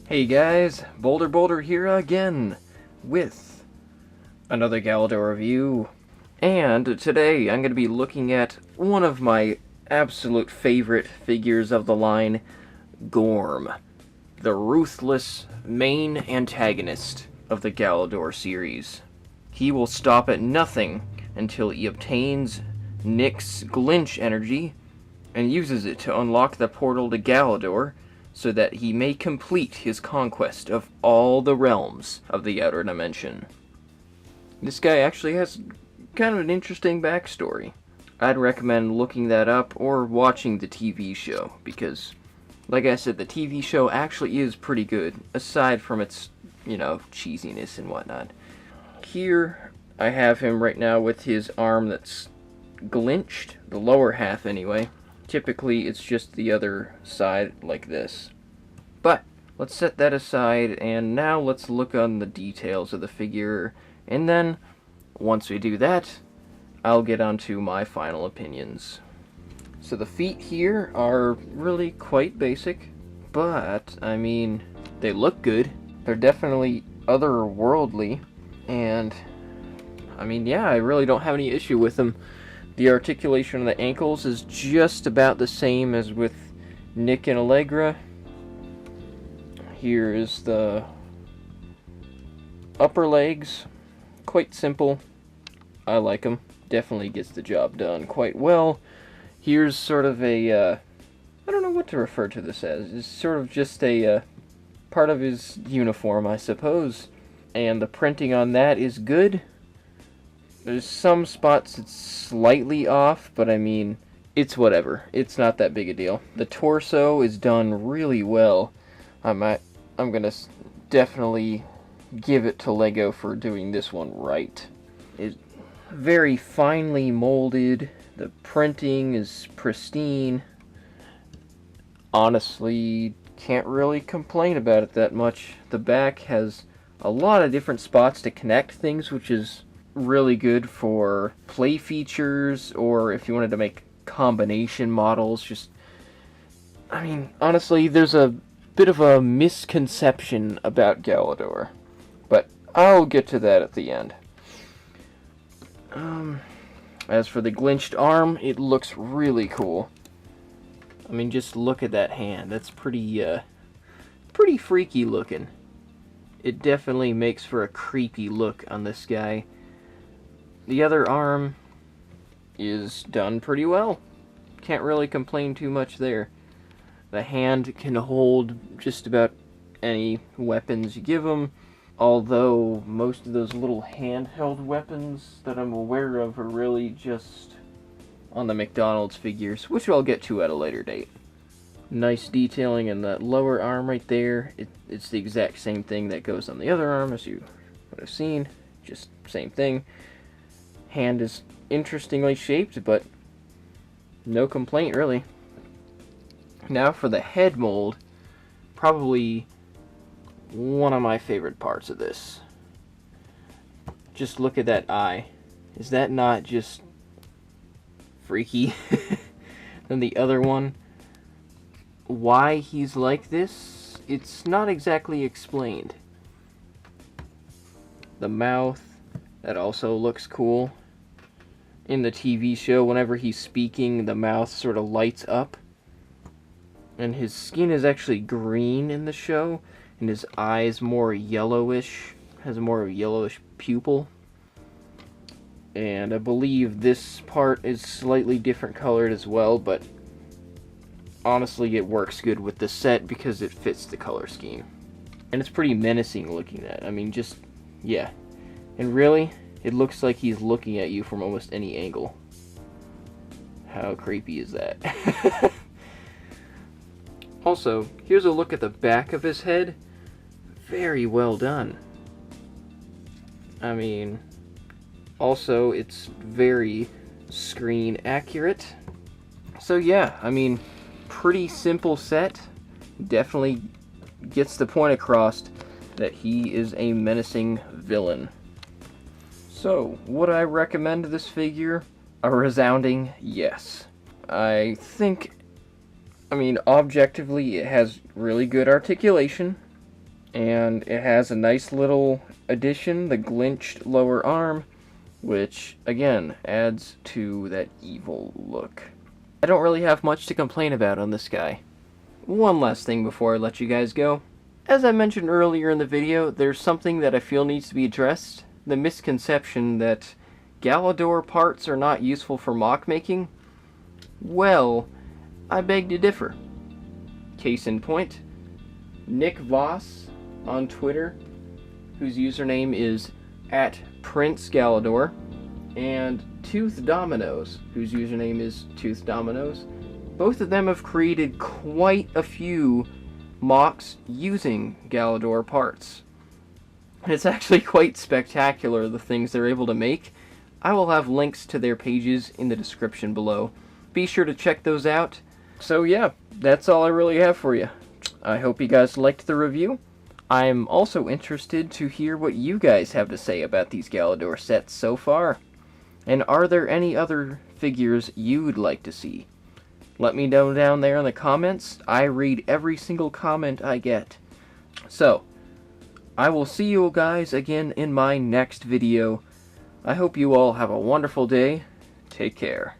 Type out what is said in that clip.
Hey guys, BolderBoulder here again with another Galidor review. And today I'm going to be looking at one of my absolute favorite figures of the line, Gorm, the ruthless main antagonist of the Galidor series. He will stop at nothing until he obtains Nick's Glint energy and uses it to unlock the portal to Galidor, so that he may complete his conquest of all the realms of the outer dimension. This guy actually has kind of an interesting backstory. I'd recommend looking that up or watching the TV show, because, like I said, the TV show actually is pretty good, aside from its, cheesiness and whatnot. Here, I have him right now with his arm that's glinched, the lower half anyway. Typically, it's just the other side like this. But let's set that aside, and now let's look on the details of the figure, and then, once we do that, I'll get onto my final opinions. So the feet here are really quite basic, but, they look good. They're definitely otherworldly, and, I really don't have any issue with them. The articulation of the ankles is just about the same as with Nick and Allegra. Here is the upper legs. Quite simple. I like them. Definitely gets the job done quite well. Here's sort of a, I don't know what to refer to this as. It's sort of just a part of his uniform, I suppose. And the printing on that is good. There's some spots it's slightly off, but it's whatever. It's not that big a deal. The torso is done really well. I'm gonna definitely give it to Lego for doing this one right. It's very finely molded. The printing is pristine. Honestly, can't really complain about it that much. The back has a lot of different spots to connect things, which is really good for play features, or if you wanted to make combination models. Honestly, there's a bit of a misconception about Galidor, but I'll get to that at the end. As for the Glint Arm, it looks really cool. Just look at that hand. That's pretty freaky looking. It definitely makes for a creepy look on this guy. The other arm is done pretty well. Can't really complain too much there. The hand can hold just about any weapons you give them, although most of those little handheld weapons that I'm aware of are really just on the McDonald's figures, which I'll get to at a later date. Nice detailing in that lower arm right there. It's the exact same thing that goes on the other arm, as you would have seen. Just same thing. Hand is interestingly shaped, but no complaint really. Now for the head mold, probably one of my favorite parts of this. Just look at that eye. Is that not just freaky? Then the other one, why he's like this, it's not exactly explained. The mouth, that also looks cool. In the TV show, whenever he's speaking, the mouth sort of lights up. And his skin is actually green in the show, and his eyes more yellowish, has a more yellowish pupil. And I believe this part is slightly different colored as well, but honestly it works good with the set because it fits the color scheme. And it's pretty menacing looking at. Yeah. And really, it looks like he's looking at you from almost any angle. How creepy is that? Also, here's a look at the back of his head. Very well done. Also, it's very screen accurate. So yeah, pretty simple set. Definitely gets the point across that he is a menacing villain. So, would I recommend this figure? A resounding yes. I think, objectively, it has really good articulation. And it has a nice little addition, the Glint lower arm, which, again, adds to that evil look. I don't really have much to complain about on this guy. One last thing before I let you guys go. As I mentioned earlier in the video, there's something that I feel needs to be addressed. The misconception that Galidor parts are not useful for mock making. Well, I beg to differ. Case in point, Nick Voss on Twitter, whose username is @PrinceGalidor, and Tooth Dominoes, whose username is Tooth Dominoes. Both of them have created quite a few mocks using Galidor parts. And it's actually quite spectacular, the things they're able to make. I will have links to their pages in the description below. Be sure to check those out. So yeah, that's all I really have for you. I hope you guys liked the review. I'm also interested to hear what you guys have to say about these Galidor sets so far. And are there any other figures you'd like to see? Let me know down there in the comments. I read every single comment I get. So, I will see you guys again in my next video. I hope you all have a wonderful day. Take care.